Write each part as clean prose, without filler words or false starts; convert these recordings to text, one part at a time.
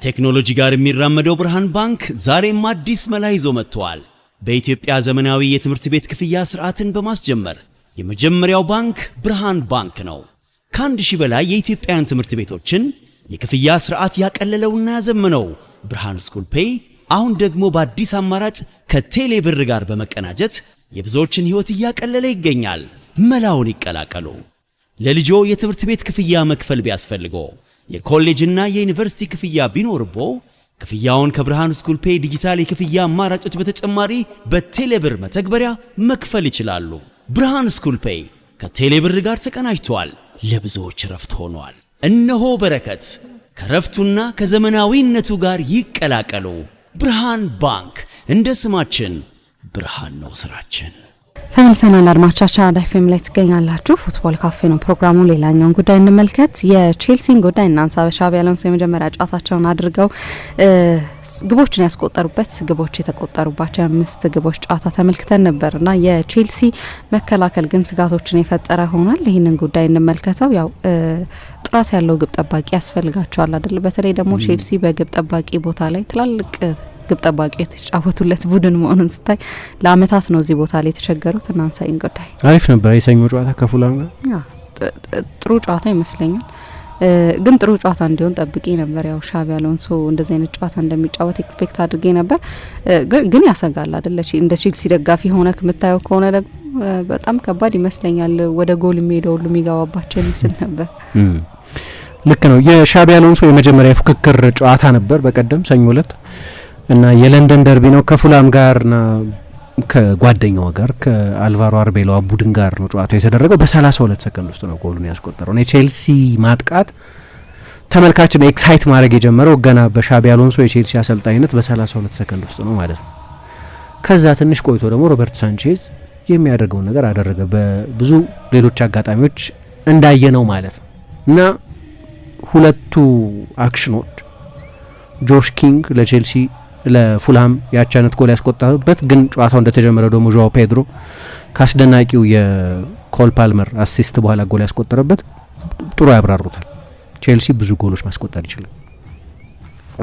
ከቴክኖሎጂ ጋር የሚራመደው ብርሃን ባንክ ዛሬም አዲስ መላ ይዞ መጥቷል። በኢትዮጵያ ዘመናዊ የትምህርት ቤት ክፍያ ስርዓትን በማስጀመር የመጀመሪያው ባንክ ብርሃን ባንክ ነው። ከ1000 በላይ የኢትዮጵያን ትምህርት ቤቶችን የክፍያ ስርዓት ያቀለለውና ያዘመነው ብርሃን ስኩል ፔይ አሁን ደግሞ በአዲስ አማራጭ ከቴሌ ብር ጋር በመቀናጀት የብዙዎችን ህይወት እያቀለለ ይገኛል። መላውን ይቀላቀሉ። ለልጆ የትምህርት ቤት ክፍያ መክፈል ቢያስፈልጎ የኮሌጅና የዩኒቨርሲቲ ክፍያ ቢኖርቦ ክፍያውን ከብርሃን ስኩል ፔይ ዲጂታል የክፍያ አማራጮች በተጨማሪ በቴሌብር መተግበሪያ መክፈል ይችላሉ። ብርሃን ስኩል ፔይ ከቴሌብር ጋር ተቀናጅቷል። ለብዙዎች ረፍት ሆኗል። እነሆ በረከት ከረፍቱና ከዘመናዊነቱ ጋር ይቀላቀሉ። ብርሃን ባንክ እንደ ስማችን ብርሃን ነው ስራችን። ተመልሰናል። አድማጮቻችን አዳይፌም ላይ ትገኛላችሁ። ፉትቦል ካፌ ነው ፕሮግራሙ። ሌላኛውን ጉዳይ እንመልከት። የቼልሲን ጉዳይ እናንሳ። በሻቢ አሎንሶ የመጀመሪያ ጨዋታቸውን አድርገው ግቦችን ያስቆጠሩበት ግቦች የተቆጠሩባቸው 5 ግቦች ጨዋታ ተመልክተን ነበርና የቼልሲ መከላከል ግን ስጋቶችን የፈጠረ ሆኗል። ይህንን ጉዳይ እንመልከተው። ያው ጥራት ያለው ግብ ጠባቂ ያስፈልጋቸዋል አይደል? በተለይ ደግሞ ቼልሲ በግብ ጠባቂ ቦታ ላይ ትላልቅ ግብ ጠባቂ የተጫወቱለት ቡድን መሆኑን ስታይ ለአመታት ነው እዚህ ቦታ ላይ የተቸገሩት። እናንሳይን ጉዳይ አሪፍ ነበር። የሰኞ ጨዋታ ከፉላም ጋር ጥሩ ጨዋታ ይመስለኛል። ግን ጥሩ ጨዋታ እንዲሆን ጠብቄ ነበር። ያው ሻቢ አሎንሶ እንደዚህ አይነት ጨዋታ እንደሚጫወት ኤክስፔክት አድርጌ ነበር። ግን ያሰጋል አይደል? እንደ ቼልሲ ደጋፊ ሆነክ የምታየው ከሆነ ደግሞ በጣም ከባድ ይመስለኛል። ወደ ጎል የሚሄደው ሁሉ የሚገባባቸው ይመስል ነበር። ልክ ነው። የሻቢ አሎንሶ የመጀመሪያ ፉክክር ጨዋታ ነበር በቀደም ሰኞ ዕለት እና የለንደን ደርቢ ነው ከፉላም ጋርና ከጓደኛው ጋር ከአልቫሮ አርቤሎ ቡድን ጋር ነው ጨዋታው የተደረገው። በ32 ሰከንድ ውስጥ ነው ጎሉን ያስቆጠረው። የቼልሲ ማጥቃት ተመልካችን ኤክሳይት ማድረግ የጀመረው ገና በሻቢ አሎንሶ የቼልሲ አሰልጣኝነት በ32 ሰከንድ ውስጥ ነው ማለት ነው። ከዛ ትንሽ ቆይቶ ደግሞ ሮበርት ሳንቼዝ የሚያደርገውን ነገር አደረገ። በብዙ ሌሎች አጋጣሚዎች እንዳየነው ማለት ነው። እና ሁለቱ አክሽኖች ጆሽ ኪንግ ለቼልሲ ለፉልሃም ያቻነት ጎል ያስቆጠረበት ግን ጨዋታው እንደተጀመረ ደግሞ ጆአው ፔድሮ ካስደናቂው የኮል ፓልመር አሲስት በኋላ ጎል ያስቆጠረበት ጥሩ ያብራሩታል። ቼልሲ ብዙ ጎሎች ማስቆጠር ይችላል፣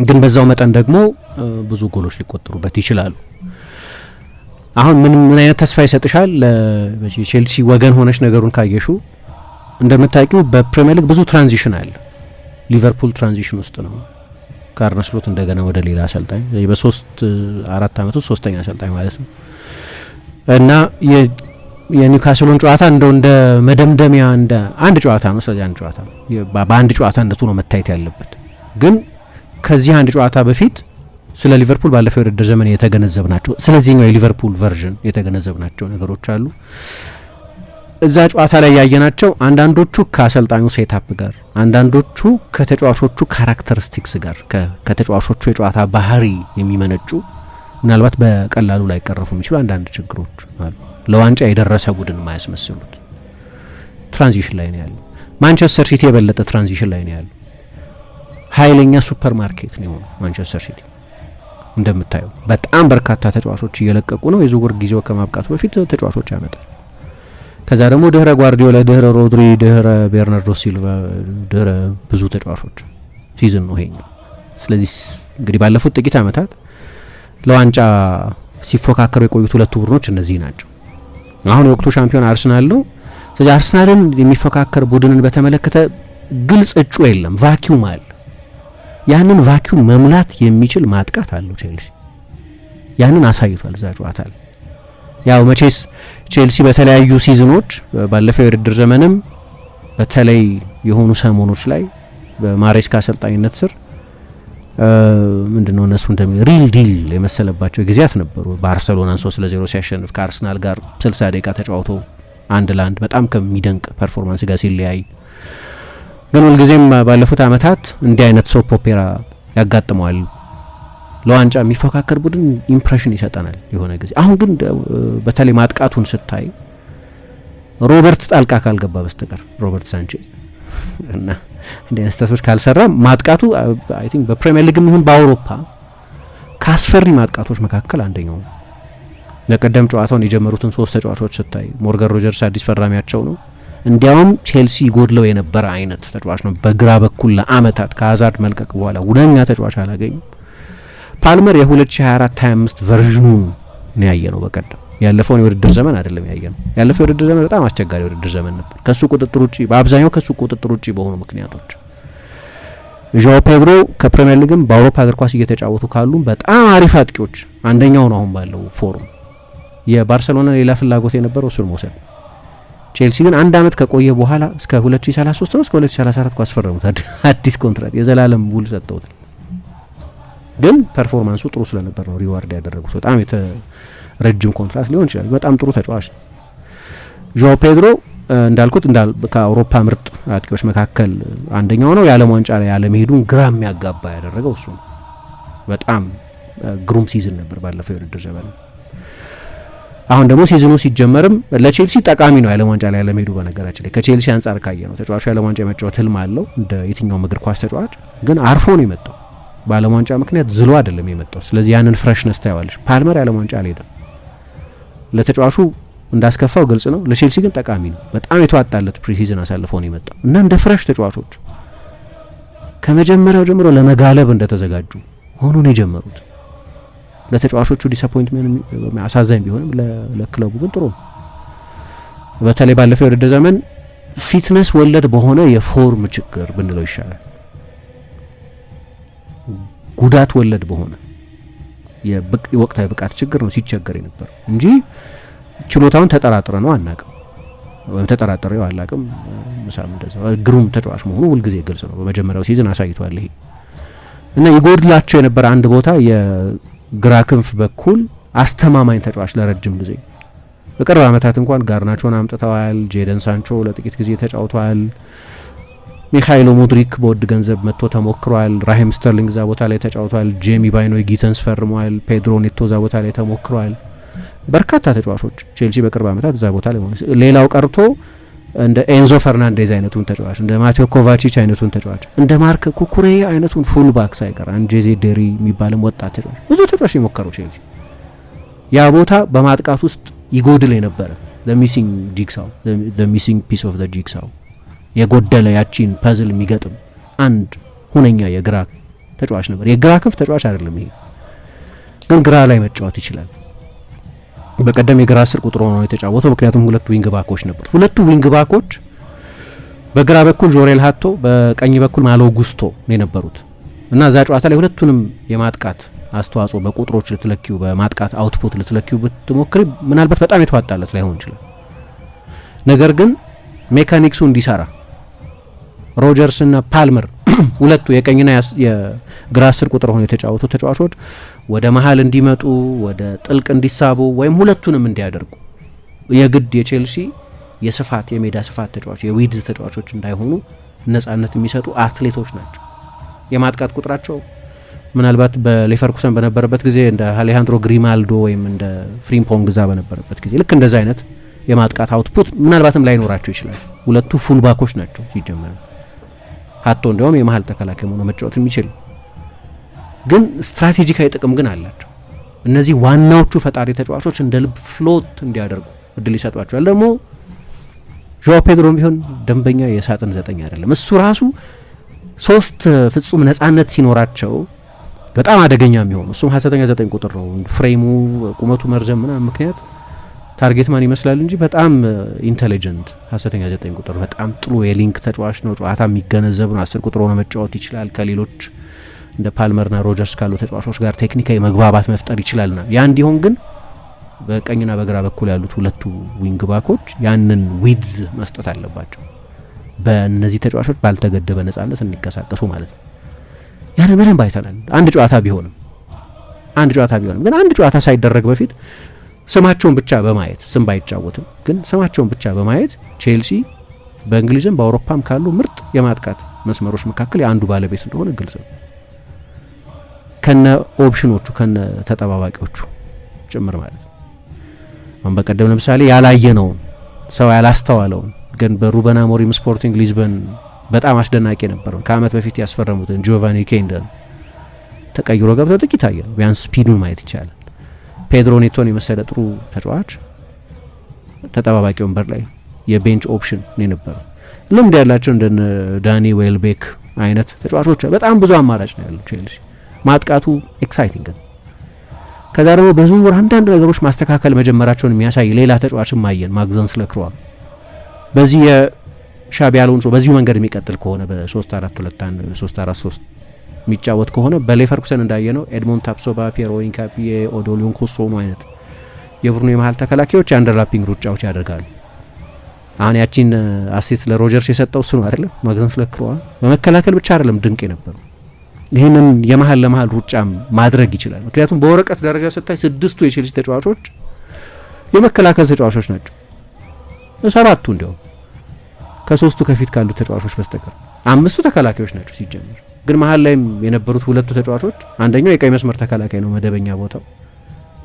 ግን በዛው መጠን ደግሞ ብዙ ጎሎች ሊቆጠሩበት ይችላሉ። አሁን ምን አይነት ተስፋ ይሰጥሻል? ለቼልሲ ወገን ሆነሽ ነገሩን ካየሹ እንደምታውቂው በፕሪሚየር ሊግ ብዙ ትራንዚሽን አለ። ሊቨርፑል ትራንዚሽን ውስጥ ነው። ካርነ ስሎት እንደገና ወደ ሌላ አሰልጣኝ በ3-4 አመት ውስጥ ሶስተኛ አሰልጣኝ ማለት ነው። እና የኒውካስሉን ጨዋታ እንደ መደምደሚያ እንደ አንድ ጨዋታ ነው። ስለዚህ አንድ ጨዋታ ነው፣ በአንድ ጨዋታ እንደቱ ነው መታየት ያለበት። ግን ከዚህ አንድ ጨዋታ በፊት ስለ ሊቨርፑል ባለፈው የውድድር ዘመን የተገነዘብናቸው ስለዚህኛው የሊቨርፑል ቨርዥን የተገነዘብናቸው ነገሮች አሉ። እዛ ጨዋታ ላይ ያየናቸው አንዳንዶቹ ከአሰልጣኙ ሴታፕ ጋር፣ አንዳንዶቹ ከተጫዋቾቹ ካራክተሪስቲክስ ጋር ከተጫዋቾቹ የጨዋታ ባህሪ የሚመነጩ ምናልባት በቀላሉ ላይ ቀረፉ የሚችሉ አንዳንድ ችግሮች አሉ። ለዋንጫ የደረሰ ቡድን ማያስመስሉት ትራንዚሽን ላይ ነው ያለው። ማንቸስተር ሲቲ የበለጠ ትራንዚሽን ላይ ነው ያለው። ኃይለኛ ሱፐር ማርኬት ነው ማንቸስተር ሲቲ። እንደምታየው በጣም በርካታ ተጫዋቾች እየለቀቁ ነው። የዝውውር ጊዜው ከማብቃቱ በፊት ተጫዋቾች ያመጣል። ከዛ ደግሞ ድህረ ጓርዲዮላ፣ ድህረ ሮድሪ፣ ድህረ ቤርናርዶ ሲልቫ፣ ድህረ ብዙ ተጫዋቾች ሲዝን ነው ይሄኛው። ስለዚህ እንግዲህ ባለፉት ጥቂት አመታት ለዋንጫ ሲፎካከሩ የቆዩት ሁለቱ ቡድኖች እነዚህ ናቸው። አሁን የወቅቱ ሻምፒዮን አርሰናል ነው። ስለዚህ አርሰናልን የሚፎካከር ቡድንን በተመለከተ ግልጽ እጩ የለም፣ ቫኪዩም አለ። ያንን ቫኪዩም መምላት የሚችል ማጥቃት አለው ቼልሲ። ያንን አሳይቷል እዛ ጨዋታ ላይ። ያው መቼስ ቼልሲ በተለያዩ ሲዝኖች ባለፈው የውድድር ዘመንም በተለይ የሆኑ ሰሞኖች ላይ በማሬስካ አሰልጣኝነት ስር ምንድነው እነሱ ሪል ዲል የመሰለባቸው ጊዜያት ነበሩ። ባርሴሎናን 3-0 ሲያሸንፍ ከአርሰናል ጋር 60 ደቂቃ ተጫውቶ 1-1 በጣም ከሚደንቅ ፐርፎርማንስ ጋር ሲለያይ፣ ግን ሁልጊዜም ባለፉት አመታት እንዲህ አይነት ሶፕ ኦፔራ ያጋጥመዋል። ለዋንጫ የሚፎካከር ቡድን ኢምፕሬሽን ይሰጠናል የሆነ ጊዜ። አሁን ግን በተለይ ማጥቃቱን ስታይ ሮበርት ጣልቃ ካልገባ በስተቀር ሮበርት ሳንቼዝ እና እንደ ስታቶች ካልሰራ ማጥቃቱ አይ ቲንክ በፕሪሚየር ሊግም ይሁን በአውሮፓ ካስፈሪ ማጥቃቶች መካከል አንደኛው ነው። ለቀደም ጨዋታውን የጀመሩትን 3 ተጫዋቾች ስታይ ሞርጋን ሮጀርስ አዲስ ፈራሚያቸው ነው። እንዲያውም ቼልሲ ጎድለው የነበረ አይነት ተጫዋች ነው። በግራ በኩል ለአመታት ከሀዛርድ መልቀቅ በኋላ ሁነኛ ተጫዋች አላገኙም። ፓልመር የ2024-25 ቨርዥኑ ነው ያየ ነው በቀደም። ያለፈውን የውድድር ዘመን አይደለም ያየ ነው። ያለፈው የውድድር ዘመን በጣም አስቸጋሪ የውድድር ዘመን ነበር፣ ከሱ ቁጥጥር ውጪ በአብዛኛው ከሱ ቁጥጥር ውጪ በሆኑ ምክንያቶች። ዣኦ ፔድሮ ከፕሪሚየር ሊግም በአውሮፓ እግር ኳስ እየተጫወቱ ካሉ በጣም አሪፍ አጥቂዎች አንደኛው ነው አሁን ባለው ፎርም። የባርሰሎና ሌላ ፍላጎት የነበረው እሱን መውሰድ። ቼልሲ ግን አንድ አመት ከቆየ በኋላ እስከ 2033 ነው እስከ 2034 ኳስ ፈረሙት አዲስ ኮንትራት የዘላለም ውል ሰጥተውታል። ግን ፐርፎርማንሱ ጥሩ ስለነበር ነው ሪዋርድ ያደረጉት። በጣም ረጅም ኮንትራት ሊሆን ይችላል። በጣም ጥሩ ተጫዋች ነው ዣኦ ፔድሮ። እንዳልኩት ከአውሮፓ ምርጥ አጥቂዎች መካከል አንደኛው ነው። የዓለም ዋንጫ ላይ ያለመሄዱን ግራ የሚያጋባ ያደረገው እሱ ነው። በጣም ግሩም ሲዝን ነበር ባለፈው የውድድር ዘመን። አሁን ደግሞ ሲዝኑ ሲጀመርም ለቼልሲ ጠቃሚ ነው የዓለም ዋንጫ ላይ ያለመሄዱ። በነገራችን ላይ ከቼልሲ አንጻር ካየ ነው ተጫዋቹ የዓለም ዋንጫ የመጫወት ህልም አለው እንደ የትኛውም እግር ኳስ ተጫዋች፣ ግን አርፎ ነው የመጣው። በዓለም ዋንጫ ምክንያት ዝሎ አይደለም የመጣው። ስለዚህ ያንን ፍሬሽነስ ታይዋለሽ። ፓልመር የዓለም ዋንጫ አልሄደም። ለተጫዋቹ እንዳስከፋው ግልጽ ነው። ለቼልሲ ግን ጠቃሚ ነው። በጣም የተዋጣለት ፕሪሲዝን አሳልፎ ነው የመጣው እና እንደ ፍሬሽ ተጫዋቾች ከመጀመሪያው ጀምሮ ለመጋለብ እንደተዘጋጁ ሆኖ ነው የጀመሩት። ለተጫዋቾቹ ዲስአፖይንትመንት አሳዛኝ ቢሆንም ለክለቡ ግን ጥሩ ነው። በተለይ ባለፈው የውድድር ዘመን ፊትነስ ወለድ በሆነ የፎርም ችግር ብንለው ይሻላል፣ ጉዳት ወለድ በሆነ የወቅታዊ ብቃት ችግር ነው ሲቸገር የነበር እንጂ ችሎታውን ተጠራጥረ ነው አናቅም፣ ወይም ተጠራጥሬው አላቅም። ምሳም እንደዛ ግሩም ተጫዋች መሆኑ ሁልጊዜ ግልጽ ነው። በመጀመሪያው ሲዝን አሳይቷል ይሄ እና ይጎድላቸው የነበረ አንድ ቦታ የግራ ክንፍ በኩል አስተማማኝ ተጫዋች ለረጅም ጊዜ በቅርብ ዓመታት እንኳን ጋርናቾን አምጥተዋል። ጄደን ሳንቾ ለጥቂት ጊዜ ተጫውተዋል። ሚካኤሎ ሙድሪክ በውድ ገንዘብ መጥቶ ተሞክሯል። ራሂም ስተርሊንግ እዛ ቦታ ላይ ተጫውቷል። ጄሚ ባይኖይ ጊተንስ ፈርሟል። ፔድሮ ኔቶ እዛ ቦታ ላይ ተሞክሯል። በርካታ ተጫዋቾች ቼልሲ በቅርብ ዓመታት እዛ ቦታ ላይ ሆነ። ሌላው ቀርቶ እንደ ኤንዞ ፈርናንዴዝ አይነቱን ተጫዋች፣ እንደ ማቴዮ ኮቫቺች አይነቱን ተጫዋች፣ እንደ ማርክ ኩኩሬ አይነቱን ፉል ባክ ሳይቀር አንጄዜ ዴሪ የሚባልም ወጣት ተጫዋች ብዙ ተጫዋች የሞከረው ቼልሲ ያ ቦታ በማጥቃት ውስጥ ይጎድል የነበረ ሚሲንግ ጂግሳው ሚሲንግ ፒስ ኦፍ ጂግሳው የጎደለ ያቺን ፐዝል የሚገጥም አንድ ሁነኛ የግራ ተጫዋች ነበር። የግራ ክንፍ ተጫዋች አይደለም ይሄ፣ ግን ግራ ላይ መጫወት ይችላል። በቀደም የግራ ስር ቁጥር ሆኖ የተጫወተው ምክንያቱም ሁለቱ ዊንግ ባኮች ነበር። ሁለቱ ዊንግ ባኮች በግራ በኩል ጆሬል ሃቶ፣ በቀኝ በኩል ማሎ ጉስቶ ነው የነበሩት እና እዛ ጨዋታ ላይ ሁለቱንም የማጥቃት አስተዋጽኦ በቁጥሮች ልትለኪው፣ በማጥቃት አውትፑት ልትለኪው ብትሞክሪ ምናልባት በጣም የተዋጣለት ላይሆን ይችላል። ነገር ግን ሜካኒክሱ እንዲሰራ ሮጀርስ እና ፓልመር ሁለቱ የቀኝና የግራ ስር ቁጥር ሆነው የተጫወቱ ተጫዋቾች ወደ መሀል እንዲመጡ፣ ወደ ጥልቅ እንዲሳቡ ወይም ሁለቱንም እንዲያደርጉ የግድ የቼልሲ የስፋት የሜዳ ስፋት ተጫዋቾች የዊድዝ ተጫዋቾች እንዳይሆኑ ነጻነት የሚሰጡ አትሌቶች ናቸው። የማጥቃት ቁጥራቸው ምናልባት በሌቨርኩሰን በነበረበት ጊዜ እንደ አሌሃንድሮ ግሪማልዶ ወይም እንደ ፍሪምፖንግ ዛ በነበረበት ጊዜ ልክ እንደዛ አይነት የማጥቃት አውትፑት ምናልባትም ላይኖራቸው ይችላል። ሁለቱ ፉል ባኮች ናቸው ሲጀመር። ሀቶ እንዲያውም የመሀል ተከላካይ ሆኖ መጫወት የሚችል ግን ስትራቴጂካዊ ጥቅም ግን አላቸው። እነዚህ ዋናዎቹ ፈጣሪ ተጫዋቾች እንደ ልብ ፍሎት እንዲያደርጉ እድል ይሰጧቸዋል። ደግሞ ዣኦ ፔድሮም ቢሆን ደንበኛ የሳጥን 9 አይደለም። እሱ ራሱ 3 ፍጹም ነጻነት ሲኖራቸው በጣም አደገኛ የሚሆኑ እሱም ሀሰተኛ 9 ቁጥር ነው። ፍሬሙ ቁመቱ መርዘም ምናምን ምክንያት ታርጌት ማን ይመስላል እንጂ በጣም ኢንተሊጀንት ሀሰተኛ 9 ቁጥር በጣም ጥሩ የሊንክ ተጫዋች ነው። ጨዋታ የሚገነዘብ ነው። 10 ቁጥር ሆኖ መጫወት ይችላል። ከሌሎች እንደ ፓልመርና ሮጀርስ ካሉ ተጫዋቾች ጋር ቴክኒካዊ መግባባት መፍጠር ይችላልና ያ እንዲሆን ግን በቀኝና በግራ በኩል ያሉት ሁለቱ ዊንግ ባኮች ያንን ዊድዝ መስጠት አለባቸው። በእነዚህ ተጫዋቾች ባልተገደበ ነጻነት እንዲንቀሳቀሱ ማለት ነው። ያን በደንብ አይተናል። አንድ ጨዋታ ቢሆንም ግን አንድ ጨዋታ ሳይደረግ በፊት ስማቸውን ብቻ በማየት ስም ባይጫወትም ግን ስማቸውን ብቻ በማየት ቼልሲ በእንግሊዝም በአውሮፓም ካሉ ምርጥ የማጥቃት መስመሮች መካከል የአንዱ ባለቤት እንደሆነ ግልጽ ነው። ከነ ኦፕሽኖቹ ከነ ተጠባባቂዎቹ ጭምር ማለት ነው። አሁን በቀደም ለምሳሌ ያላየነውን ሰው ያላስተዋለውን ግን በሩበን አሞሪም ስፖርቲንግ ሊዝበን በጣም አስደናቂ የነበረው ከአመት በፊት ያስፈረሙትን ጂዮቫኒ ኬንደን ተቀይሮ ገብቶ ጥቂት አየ ነው። ቢያንስ ስፒዱን ማየት ይቻላል። ፔድሮ ኔቶን የመሰለ ጥሩ ተጫዋች ተጠባባቂ ወንበር ላይ የቤንች ኦፕሽን ነው የነበረው። ልምድ ያላቸው እንደ ዳኒ ዌልቤክ አይነት ተጫዋቾች በጣም ብዙ አማራጭ ነው ያለው ቼልሲ። ማጥቃቱ ኤክሳይቲንግ ነው። ከዛ ደግሞ በዝውውር አንዳንድ ነገሮች ማስተካከል መጀመራቸውን የሚያሳይ ሌላ ተጫዋችም ማየን ማግዘንስ ለክሯ በዚህ የሻቢ አሎንሶ በዚሁ መንገድ የሚቀጥል ከሆነ በ3-4-2 3-4-3 የሚጫወት ከሆነ በሌቨርኩሰን እንዳየነው ኤድሞንድ ታፕሶባ፣ ፒየሮ ኢንካፒዬ፣ ኦዶሊዮን ኮሶሞ አይነት የቡድኑ የመሀል ተከላካዮች የአንደርላፒንግ ሩጫዎች ያደርጋሉ። አሁን ያቺን አሲስት ለሮጀርስ የሰጠው እሱ ነው አይደለም። ማግዘንስ ለክሯ በመከላከል ብቻ አይደለም ድንቅ የነበረው ይህንን የመሀል ለመሀል ሩጫም ማድረግ ይችላል። ምክንያቱም በወረቀት ደረጃ ስታይ 6ቱ የቼልሲ ተጫዋቾች የመከላከል ተጫዋቾች ናቸው። 7ቱ እንዲያውም ከ3ቱ ከፊት ካሉ ተጫዋቾች በስተቀር 5ቱ ተከላካዮች ናቸው ሲጀምር። ግን መሀል ላይም የነበሩት 2ቱ ተጫዋቾች አንደኛው የቀይ መስመር ተከላካይ ነው መደበኛ ቦታው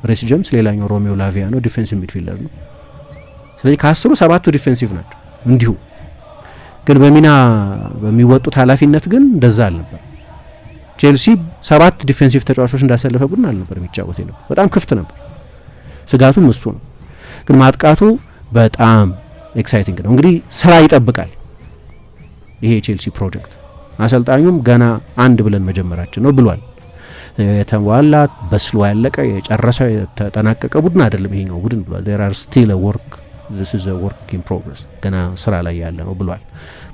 ሬስ ጄምስ፣ ሌላኛው ሮሜዮ ላቪያ ነው ዲፌንሲቭ ሚድፊልደር ነው። ስለዚህ ከ10ሩ 7ቱ ዲፌንሲቭ ናቸው እንዲሁ። ግን በሚና በሚወጡት ኃላፊነት ግን እንደዛ አልነበር። ቼልሲ 7 ዲፌንሲቭ ተጫዋቾች እንዳሰለፈ ቡድን አልነበር የሚጫወት ነው። በጣም ክፍት ነበር። ስጋቱም እሱ ነው። ግን ማጥቃቱ በጣም ኤክሳይቲንግ ነው። እንግዲህ ስራ ይጠብቃል ይሄ የቼልሲ ፕሮጀክት። አሰልጣኙም ገና አንድ ብለን መጀመራችን ነው ብሏል። የተሟላ በስሎ ያለቀ የጨረሰ የተጠናቀቀ ቡድን አይደለም ይሄኛው ቡድን ብሏል። there are still a work this is a work in progress ገና ስራ ላይ ያለ ነው ብሏል።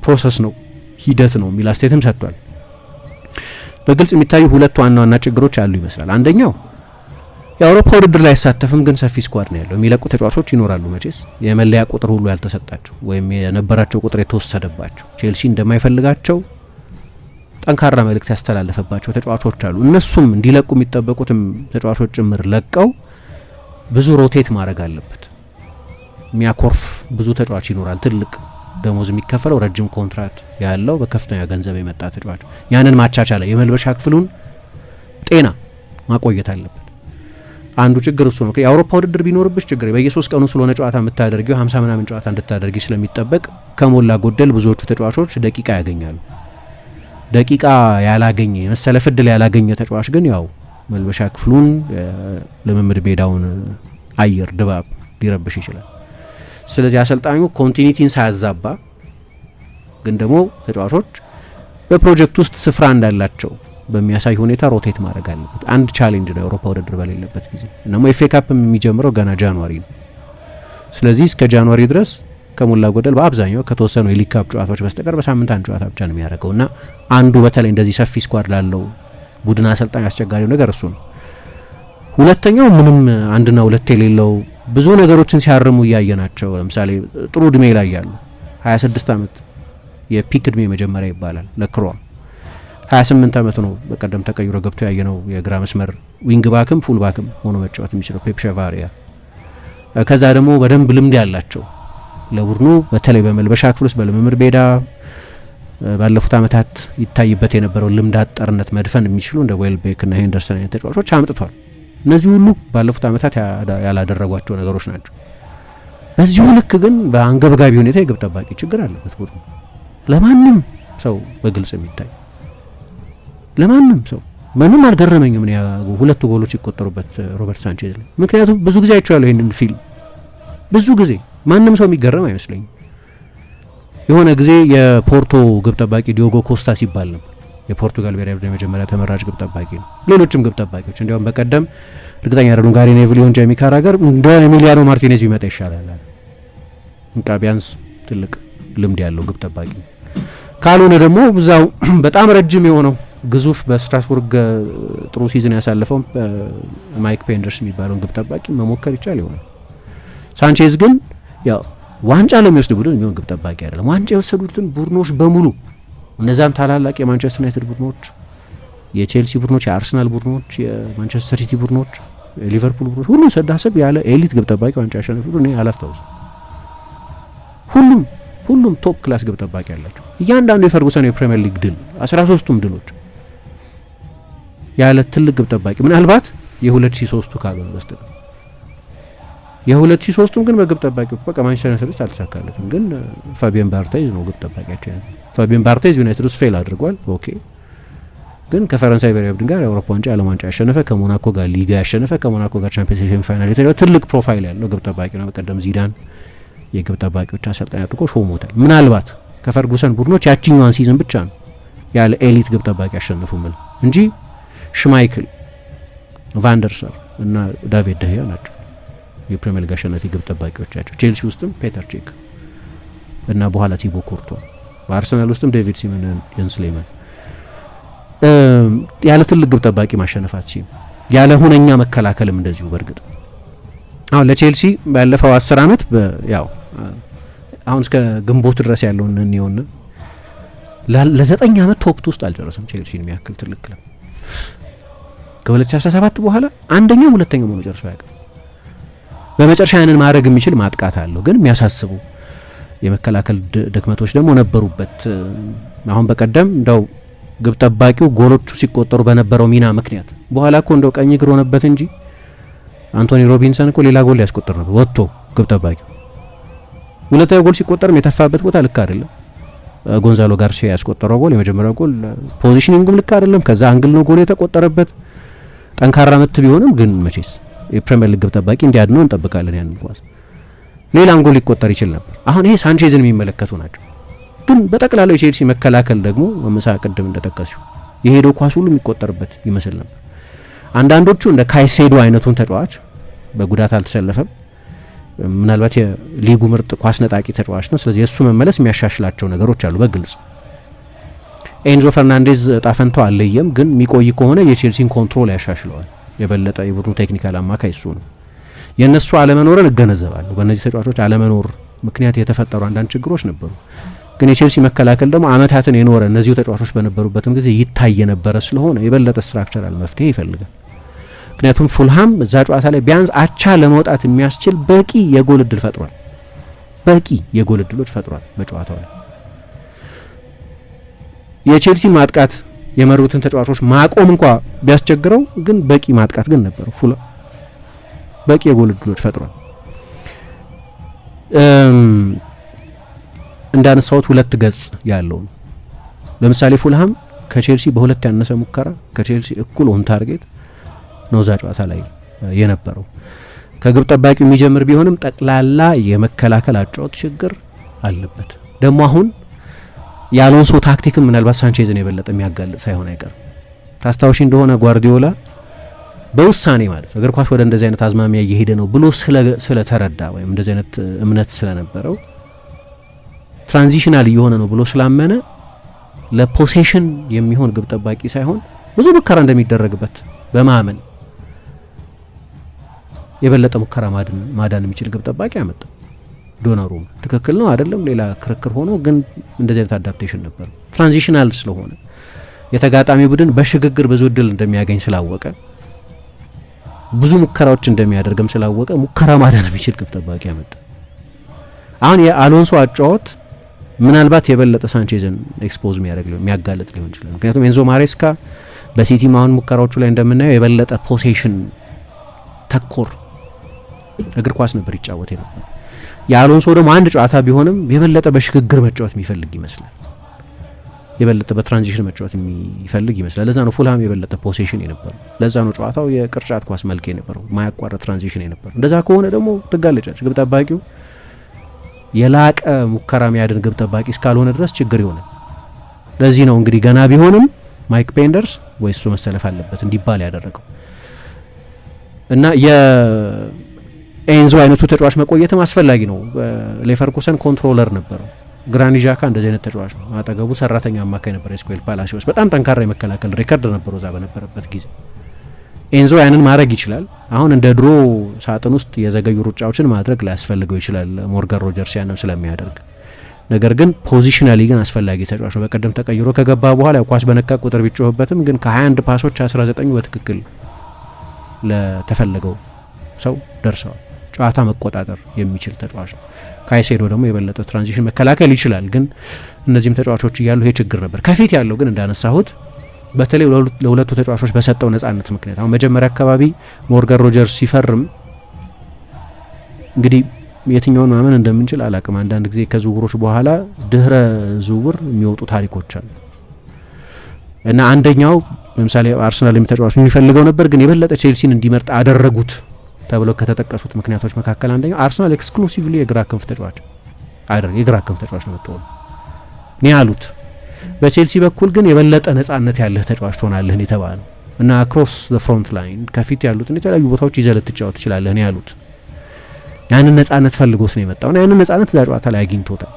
ፕሮሰስ ነው ሂደት ነው የሚል አስተያየትም ሰጥቷል። በግልጽ የሚታዩ 2 ዋና ዋና ችግሮች አሉ ይመስላል። አንደኛው የአውሮፓ ውድድር ላይ አይሳተፍም ግን ሰፊ ስኳድ ነው ያለው። የሚለቁ ተጫዋቾች ይኖራሉ መቼስ የመለያ ቁጥር ሁሉ ያልተሰጣቸው ወይም የነበራቸው ቁጥር የተወሰደባቸው ቼልሲ እንደማይፈልጋቸው ጠንካራ መልእክት ያስተላለፈባቸው ተጫዋቾች አሉ። እነሱም እንዲለቁ የሚጠበቁትም ተጫዋቾች ጭምር ለቀው ብዙ ሮቴት ማድረግ አለበት። የሚያኮርፍ ብዙ ተጫዋች ይኖራል። ትልቅ ደሞዝ የሚከፈለው ረጅም ኮንትራክት ያለው በከፍተኛ ገንዘብ የመጣ ተጫዋች ያንን ማቻቻለ የመልበሻ ክፍሉን ጤና ማቆየት አለበት። አንዱ ችግር እሱ ነው። የአውሮፓ ውድድር ቢኖርብሽ ችግር በየ3 ቀኑ ስለሆነ ጨዋታ የምታደርጊው 50 ምናምን ጨዋታ እንድታደርጊ ስለሚጠበቅ ከሞላ ጎደል ብዙዎቹ ተጫዋቾች ደቂቃ ያገኛሉ። ደቂቃ ያላገኘ መሰለፍ ዕድል ያላገኘ ተጫዋች ግን ያው መልበሻ ክፍሉን ለመምድ ሜዳውን አየር ድባብ ሊረብሽ ይችላል። ስለዚህ አሰልጣኙ ኮንቲኒቲን ሳያዛባ ግን ደግሞ ተጫዋቾች በፕሮጀክት ውስጥ ስፍራ እንዳላቸው በሚያሳይ ሁኔታ ሮቴት ማድረግ አለበት። አንድ ቻሌንጅ ነው የአውሮፓ ውድድር በሌለበት ጊዜ እና ኤፍኤ ካፕ የሚጀምረው ገና ጃንዋሪ ነው። ስለዚህ እስከ ጃንዋሪ ድረስ ከሞላ ጎደል በአብዛኛው ከተወሰኑ የሊግ ካፕ ጨዋታዎች በስተቀር በሳምንት አንድ ጨዋታ ብቻ ነው የሚያደርገው እና አንዱ በተለይ እንደዚህ ሰፊ ስኳድ ላለው ቡድን አሰልጣኝ አስቸጋሪው ነገር እሱ ነው። ሁለተኛው ምንም አንድና ሁለት የሌለው ብዙ ነገሮችን ሲያርሙ እያየናቸው ለምሳሌ ጥሩ እድሜ ላይ ያሉ 26 ዓመት የፒክ እድሜ መጀመሪያ ይባላል ለክሯ 28 ዓመት ነው በቀደም ተቀይሮ ገብቶ ያየነው የግራ መስመር ዊንግ ባክም ፉል ባክም ሆኖ መጫወት የሚችለው ፔፕ ሸቫሪያ። ከዛ ደግሞ በደንብ ልምድ ያላቸው ለቡድኑ በተለይ በመልበሻ ክፍል ውስጥ በልምምድ ሜዳ ባለፉት ዓመታት ይታይበት የነበረው ልምድ አጠርነት መድፈን የሚችሉ እንደ ዌልቤክ እና ሄንደርሰን አይነት ተጫዋቾች አምጥቷል። እነዚህ ሁሉ ባለፉት ዓመታት ያላደረጓቸው ነገሮች ናቸው። በዚሁ ልክ ግን በአንገብጋቢ ሁኔታ የግብ ጠባቂ ችግር አለበት ቡድኑ። ለማንም ሰው በግልጽ የሚታይ ለማንም ሰው ምንም አልገረመኝም ነው 2 ጎሎች ይቆጠሩበት ሮበርት ሳንቼዝ ላይ። ምክንያቱም ብዙ ጊዜ አይቼዋለሁ ይሄንን ፊልም ብዙ ጊዜ ማንም ሰው የሚገረም አይመስለኝም። የሆነ ጊዜ የፖርቶ ግብ ጠባቂ ዲዮጎ ኮስታ ሲባል ነበር። የፖርቱጋል ብሔራዊ ቡድን የመጀመሪያ ተመራጭ ግብ ጠባቂ ነው። ሌሎችም ግብ ጠባቂዎች እንዲያውም በቀደም እርግጠኛ አይደሉም ጋሪ ኔቭል ይሁን ጄሚ ካራገር እንደ ኤሚሊያኖ ማርቲኔዝ ቢመጣ ይሻላል እንቃ ቢያንስ ትልቅ ልምድ ያለው ግብ ጠባቂ ካልሆነ ደግሞ ብዛው በጣም ረጅም የሆነው ግዙፍ በስትራስቡርግ ጥሩ ሲዝን ያሳለፈው ማይክ ፔንደርስ የሚባለውን ግብ ጠባቂ መሞከር ይቻል ይሆናል። ሳንቼዝ ግን ያው ዋንጫ ለሚወስድ ቡድን የሚሆን ግብ ጠባቂ አይደለም። ዋንጫ የወሰዱትን ቡድኖች በሙሉ እነዛም ታላላቅ የማንቸስተር ዩናይትድ ቡድኖች፣ የቼልሲ ቡድኖች፣ የአርሰናል ቡድኖች፣ የማንቸስተር ሲቲ ቡድኖች፣ የሊቨርፑል ቡድኖች ሁሉ ሰዳሰብ ያለ ኤሊት ግብ ጠባቂ ዋንጫ ያሸነፉ ቡድን እኔ አላስታውስም። ሁሉም ቶፕ ክላስ ግብ ጠባቂ ያላቸው እያንዳንዱ የፈርጉሰን የፕሪሚየር ሊግ ድል 13ቱም ድሎች ያለ ትልቅ ግብ ጠባቂ ምናልባት የ2003 ካልሆነ በስተቀር የ2003ቱም ግን በግብ ጠባቂ በቃ ማንቸስተር ዩናይትድ ውስጥ አልተሳካለትም። ግን ፋቢየን ባርቴዝ ነው ግብ ጠባቂያቸው። ፋቢየን ባርቴዝ ዩናይትድ ውስጥ ፌል አድርጓል። ኦኬ ግን ከፈረንሳይ ብሔራዊ ቡድን ጋር የአውሮፓ ዋንጫ ዓለም ዋንጫ ያሸነፈ፣ ከሞናኮ ጋር ሊጋ ያሸነፈ፣ ከሞናኮ ጋር ቻምፒየንስ ሊግ ፋይናል የተጫወተ ትልቅ ፕሮፋይል ያለው ግብ ጠባቂ ነው። በቀደም ዚዳን የግብ ጠባቂዎች አሰልጣኝ አድርጎ ሾሞታል። ምናልባት ከፈርጉሰን ቡድኖች ያቺኛዋን ሲዝን ብቻ ነው ያለ ኤሊት ግብ ጠባቂ ያሸነፉ ምል እንጂ ሽማይክል፣ ቫንደርሳር እና ዳቪድ ደህያ ናቸው የፕሪሚየር ሊግ አሸናፊ ግብ ጠባቂዎቻቸው። ቼልሲ ውስጥም ፔተር ቼክ እና በኋላ ቲቦ ኮርቶ፣ በአርሰናል ውስጥም ዴቪድ ሲመን፣ የንስ ሌመን። ያለ ትልቅ ግብ ጠባቂ ማሸነፋት ሲም ያለ ሁነኛ መከላከልም እንደዚሁ። በእርግጥ አሁን ለቼልሲ ባለፈው 10 ዓመት ያው አሁን እስከ ግንቦት ድረስ ያለውን እንየውና ለ9 ዓመት ቶፕ ውስጥ አልጨረሰም ቼልሲን የሚያክል ትልቅ ክለብ። ከ2017 በኋላ አንደኛ ሁለተኛ ሆኖ ጨርሶ ያውቃል። በመጨረሻ ያንን ማድረግ የሚችል ማጥቃት አለው፣ ግን የሚያሳስቡ የመከላከል ድክመቶች ደግሞ ነበሩበት። አሁን በቀደም እንደው ግብ ጠባቂው ጎሎቹ ሲቆጠሩ በነበረው ሚና ምክንያት በኋላ እኮ እንደው ቀኝ እግር ሆነበት እንጂ አንቶኒ ሮቢንሰን እኮ ሌላ ጎል ያስቆጥር ነበር ወጥቶ። ግብ ጠባቂው ሁለተኛው ጎል ሲቆጠርም የተፋበት ቦታ ልክ አይደለም። ጎንዛሎ ጋርሲያ ያስቆጠረው ጎል የመጀመሪያው ጎል ፖዚሽኒንግም ልክ አይደለም። ከዛ አንግል ነው ጎል የተቆጠረበት። ጠንካራ ምት ቢሆንም ግን መቼስ የፕሪሚየር ሊግ ግብ ጠባቂ እንዲያድነው እንጠብቃለን። ያንን ኳስ ሌላም ጎል ሊቆጠር ይችል ነበር። አሁን ይሄ ሳንቼዝን የሚመለከቱ ናቸው። ግን በጠቅላላው የቼልሲ መከላከል ደግሞ መመሳ ቅድም እንደተከሱ የሄደው ኳስ ሁሉ የሚቆጠርበት ይመስል ነበር። አንዳንዶቹ እንደ ካይሴዶ አይነቱን ተጫዋች በጉዳት አልተሰለፈም። ምናልባት የሊጉ ምርጥ ኳስ ነጣቂ ተጫዋች ነው። ስለዚህ የእሱ መመለስ የሚያሻሽላቸው ነገሮች አሉ በግልጽ። ኤንዞ ፈርናንዴዝ ጣፈንታው አለየም፣ ግን የሚቆይ ከሆነ የቼልሲን ኮንትሮል ያሻሽለዋል። የበለጠ የቡድኑ ቴክኒካል አማካይ እሱ ነው። የእነሱ አለመኖርን እገነዘባለሁ። በእነዚህ ተጫዋቾች አለመኖር ምክንያት የተፈጠሩ አንዳንድ ችግሮች ነበሩ። ግን የቼልሲ መከላከል ደግሞ አመታትን የኖረ እነዚሁ ተጫዋቾች በነበሩበትም ጊዜ ይታይ የነበረ ስለሆነ የበለጠ ስትራክቸራል መፍትሄ ይፈልጋል። ምክንያቱም ፉልሃም እዛ ጨዋታ ላይ ቢያንስ አቻ ለመውጣት የሚያስችል በቂ የጎል እድል ፈጥሯል። በቂ የጎል እድሎች ፈጥሯል በጨዋታው ላይ። የቼልሲ ማጥቃት የመሩትን ተጫዋቾች ማቆም እንኳ ቢያስቸግረው ግን በቂ ማጥቃት ግን ነበረው። ፉልሃም በቂ የጎል እድሎች ፈጥሯል። እንዳነሳሁት ሁለት ገጽ ያለው ነው። ለምሳሌ ፉልሃም ከቼልሲ በሁለት ያነሰ ሙከራ ከቼልሲ እኩል ኦን ታርጌት ነው ዛ ጨዋታ ላይ የነበረው። ከግብ ጠባቂው የሚጀምር ቢሆንም ጠቅላላ የመከላከል አጫወት ችግር አለበት። ደግሞ አሁን የአሎንሶ ታክቲክም ምናልባት ሳንቼዝን የበለጠ የሚያጋልጥ ሳይሆን አይቀርም። ታስታውሺ እንደሆነ ጓርዲዮላ በውሳኔ ማለት እግር ኳስ ወደ እንደዚህ አይነት አዝማሚያ እየሄደ ነው ብሎ ስለተረዳ ወይም እንደዚህ አይነት እምነት ስለነበረው ትራንዚሽናል እየሆነ ነው ብሎ ስላመነ ለፖሴሽን የሚሆን ግብ ጠባቂ ሳይሆን ብዙ ሙከራ እንደሚደረግበት በማመን የበለጠ ሙከራ ማዳን የሚችል ግብ ጠባቂ አመጣ። ዶናሩማ ትክክል ነው አይደለም ሌላ ክርክር ሆኖ፣ ግን እንደዚህ አይነት አዳፕቴሽን ነበር። ትራንዚሽናል ስለሆነ የተጋጣሚ ቡድን በሽግግር ብዙ እድል እንደሚያገኝ ስላወቀ ብዙ ሙከራዎች እንደሚያደርግም ስላወቀ ሙከራ ማዳን የሚችል ግብ ጠባቂ አመጣ። አሁን የአሎንሶ አጫወት ምናልባት የበለጠ ሳንቼዝን ኤክስፖዝ የሚያጋልጥ ሊሆን ይችላል። ምክንያቱም ኤንዞ ማሬስካ በሲቲ አሁን ሙከራዎቹ ላይ እንደምናየው የበለጠ ፖሴሽን ተኮር እግር ኳስ ነበር ይጫወት ነበር። የአሎንሶ ደግሞ አንድ ጨዋታ ቢሆንም የበለጠ በሽግግር መጫወት የሚፈልግ ይመስላል። የበለጠ በትራንዚሽን መጫወት የሚፈልግ ይመስላል። ለዛ ነው ፉልሃም የበለጠ ፖሴሽን የነበረው። ለዛ ነው ጨዋታው የቅርጫት ኳስ መልክ የነበረው፣ ማያቋረጥ ትራንዚሽን የነበረው። እንደዛ ከሆነ ደግሞ ትጋለጫች። ግብ ጠባቂው የላቀ ሙከራ የሚያድን ግብ ጠባቂ እስካልሆነ ድረስ ችግር ይሆናል። ለዚህ ነው እንግዲህ ገና ቢሆንም ማይክ ፔንደርስ ወይ እሱ መሰለፍ አለበት እንዲባል ያደረገው እና የኤንዞ አይነቱ ተጫዋች መቆየትም አስፈላጊ ነው። ሌቨርኩሰን ኮንትሮለር ነበረው። ግራኒ ዣካ እንደዚህ አይነት ተጫዋች ነው። አጠገቡ ሰራተኛ አማካይ ነበር። ስኩዌል ፓላሲዮስ በጣም ጠንካራ የመከላከል ሪከርድ ነበረው እዛ በነበረበት ጊዜ። ኤንዞ ያንን ማድረግ ይችላል። አሁን እንደ ድሮ ሳጥን ውስጥ የዘገዩ ሩጫዎችን ማድረግ ላያስፈልገው ይችላል ሞርጋን ሮጀርስ ያንን ስለሚያደርግ። ነገር ግን ፖዚሽናሊ ግን አስፈላጊ ተጫዋች ነው። በቀደም ተቀይሮ ከገባ በኋላ ኳስ በነካ ቁጥር ቢጮህበትም ግን ከ21 ፓሶች 19 በትክክል ለተፈለገው ሰው ደርሰዋል። ጨዋታ መቆጣጠር የሚችል ተጫዋች ነው። ካይሴዶ ደግሞ የበለጠ ትራንዚሽን መከላከል ይችላል። ግን እነዚህም ተጫዋቾች እያሉ ይሄ ችግር ነበር። ከፊት ያለው ግን እንዳነሳሁት በተለይ ለሁለቱ ተጫዋቾች በሰጠው ነጻነት ምክንያት አሁን መጀመሪያ አካባቢ ሞርጋን ሮጀርስ ሲፈርም እንግዲህ የትኛውን ማመን እንደምንችል አላቅም። አንዳንድ ጊዜ ከዝውውሮች በኋላ ድህረ ዝውውር የሚወጡ ታሪኮች አሉ እና አንደኛው ለምሳሌ አርሰናል የሚተጫዋቹ የሚፈልገው ነበር፣ ግን የበለጠ ቼልሲን እንዲመርጥ አደረጉት ተብለው ከተጠቀሱት ምክንያቶች መካከል አንደኛው አርሰናል ኤክስክሉሲቭሊ የግራ ክንፍ ተጫዋች አይደል፣ የግራ ክንፍ ተጫዋች ነው የምትሆነው ነው ያሉት። በቼልሲ በኩል ግን የበለጠ ነጻነት ያለህ ተጫዋች ትሆናለህ ነው የተባለው እና አክሮስ ዘ ፍሮንት ላይን ከፊት ያሉትን የተለያዩ ቦታዎች ይዘህ ልትጫወት ትችላለህ ነው ያሉት። ያንን ነጻነት ፈልጎት ነው የመጣው እና ያንን ነጻነት እዛ ጨዋታ ላይ አግኝቶታል።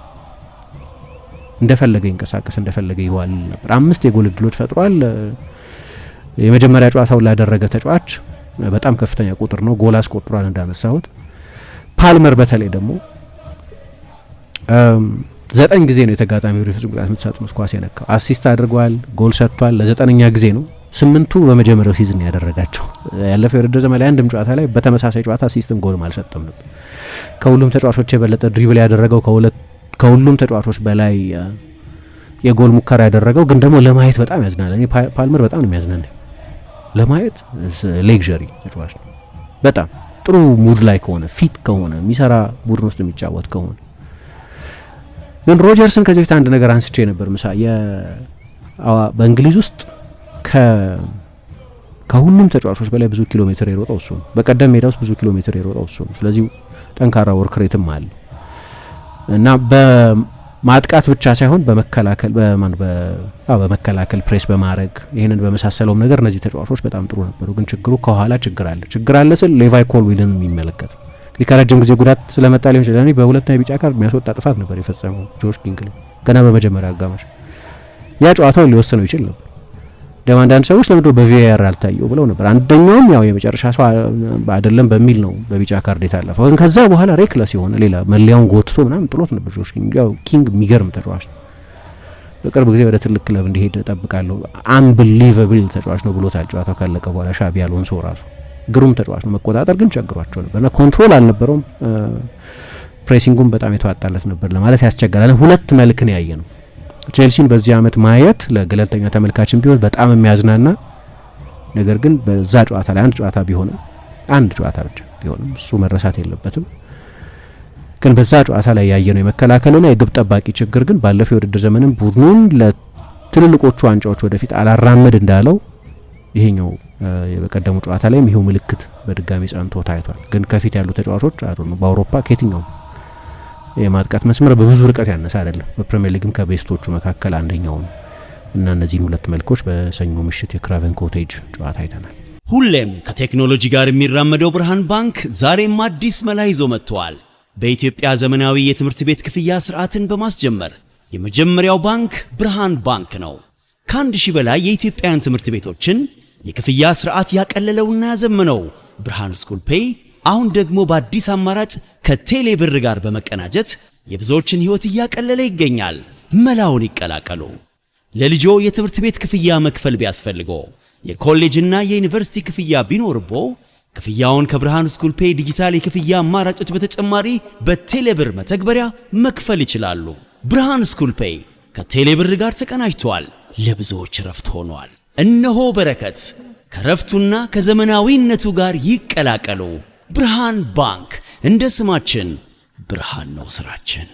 እንደፈለገ ይንቀሳቀስ እንደፈለገ ይዋል ነበር። 5 የጎል እድሎች ፈጥሯል። የመጀመሪያ ጨዋታው ላደረገ ተጫዋች በጣም ከፍተኛ ቁጥር ነው። ጎል አስቆጥሯል እንዳነሳሁት። ፓልመር በተለይ ደግሞ 9 ጊዜ ነው የተጋጣሚው ፍጹም ቅጣት ምት ሳጥን ውስጥ ኳስ የነካው። አሲስት አድርጓል፣ ጎል ሰጥቷል። ለ9ኛ ጊዜ ነው። 8ቱ በመጀመሪያው ሲዝን ያደረጋቸው። ያለፈው የውድድር ዘመን ላይ አንድም ጨዋታ ላይ በተመሳሳይ ጨዋታ አሲስትም ጎልም አልሰጠም ነበር። ከሁሉም ተጫዋቾች የበለጠ ድሪብል ያደረገው ከሁሉም ተጫዋቾች በላይ የጎል ሙከራ ያደረገው ግን ደግሞ ለማየት በጣም ያዝናል። እኔ ፓልመር በጣም ነው የሚያዝናናኝ ለማየት። ሌክዠሪ ተጫዋች ነው። በጣም ጥሩ ሙድ ላይ ከሆነ ፊት ከሆነ የሚሰራ ቡድን ውስጥ የሚጫወት ከሆነ ግን ሮጀርስን ከዚህ በፊት አንድ ነገር አንስቼ ነበር። በእንግሊዝ ውስጥ ከሁሉም ተጫዋቾች በላይ ብዙ ኪሎ ሜትር የሮጠው እሱ ነው። በቀደም ሜዳ ውስጥ ብዙ ኪሎ ሜትር የሮጠው እሱ ነው። ስለዚህ ጠንካራ ወርክ ሬትም አለ እና በማጥቃት ብቻ ሳይሆን በመከላከል ፕሬስ በማድረግ ይህንን በመሳሰለውም ነገር እነዚህ ተጫዋቾች በጣም ጥሩ ነበሩ። ግን ከኋላ ችግር አለ ስል ሌቫይ ኮልዊልን የሚመለከት እንግዲህ ከረጅም ጊዜ ጉዳት ስለመጣ ሊሆን ይችላል። በሁለተኛ ቢጫ ካርድ የሚያስወጣ ጥፋት ነበር የፈጸመው ጆሽ ኪንግሊ ገና በመጀመሪያ አጋማሽ። ያ ጨዋታውን ሊወስነው ይችል ነበር። ደግሞ አንዳንድ ሰዎች ለምንድነው በቪአር አልታየው ብለው ነበር። አንደኛውም ያው የመጨረሻ ሰው አይደለም በሚል ነው በቢጫ ካርድ የታለፈው። ግን ከዛ በኋላ ሬክለስ የሆነ ሌላ መለያውን ጎትቶ ምናምን ጥሎት ነበር ጆሽ ኪንግ። ያው ኪንግ የሚገርም ተጫዋች ነው። በቅርብ ጊዜ ወደ ትልቅ ክለብ እንዲሄድ እጠብቃለሁ። አንቢሊቨብል ተጫዋች ነው ብሎታል ጨዋታው ካለቀ በኋላ ሻቢ አሎንሶ ራሱ። ግሩም ተጫዋች ነው። መቆጣጠር ግን ቸግሯቸው ነበርና ኮንትሮል አልነበረውም። ፕሬሲንጉም በጣም የተዋጣለት ነበር ለማለት ያስቸግራል። ሁለት መልክ ነው ያየ ነው ቼልሲን በዚህ አመት ማየት ለገለልተኛ ተመልካችን ቢሆን በጣም የሚያዝናና ነገር ግን በዛ ጨዋታ ላይ አንድ ጨዋታ ብቻ ቢሆንም እሱ መረሳት የለበትም። ግን በዛ ጨዋታ ላይ ያየነው የመከላከልና የግብ ጠባቂ ችግር ግን ባለፈው የውድድር ዘመንም ቡድኑን ለትልልቆቹ ዋንጫዎች ወደፊት አላራመድ እንዳለው ይሄኛው በቀደሙ ጨዋታ ላይም ይሄው ምልክት በድጋሚ ጸንቶ ታይቷል። ግን ከፊት ያሉ ተጫዋቾች በአውሮፓ ከየትኛው የማጥቃት መስመር በብዙ ርቀት ያነሰ አይደለም። በፕሪሚየር ሊግም ከቤስቶቹ መካከል አንደኛው ነው እና እነዚህን ሁለት መልኮች በሰኞ ምሽት የክራቨን ኮቴጅ ጨዋታ አይተናል። ሁሌም ከቴክኖሎጂ ጋር የሚራመደው ብርሃን ባንክ ዛሬም አዲስ መላ ይዞ መጥቷል። በኢትዮጵያ ዘመናዊ የትምህርት ቤት ክፍያ ስርዓትን በማስጀመር የመጀመሪያው ባንክ ብርሃን ባንክ ነው። ከ1000 በላይ የኢትዮጵያውያን ትምህርት ቤቶችን የክፍያ ስርዓት ያቀለለውና ያዘመነው ብርሃን ስኩል ፔይ አሁን ደግሞ በአዲስ አማራጭ ከቴሌ ብር ጋር በመቀናጀት የብዙዎችን ህይወት እያቀለለ ይገኛል። መላውን ይቀላቀሉ። ለልጆ የትምህርት ቤት ክፍያ መክፈል ቢያስፈልጎ የኮሌጅና የዩኒቨርሲቲ ክፍያ ቢኖርቦ ክፍያውን ከብርሃን ስኩል ፔይ ዲጂታል የክፍያ አማራጮች በተጨማሪ በቴሌ ብር መተግበሪያ መክፈል ይችላሉ። ብርሃን ስኩል ፔይ ከቴሌ ብር ጋር ተቀናጅቷል። ለብዙዎች ረፍት ሆኗል። እነሆ በረከት ከረፍቱና ከዘመናዊነቱ ጋር ይቀላቀሉ። ብርሃን ባንክ እንደ ስማችን ብርሃን ነው ስራችን።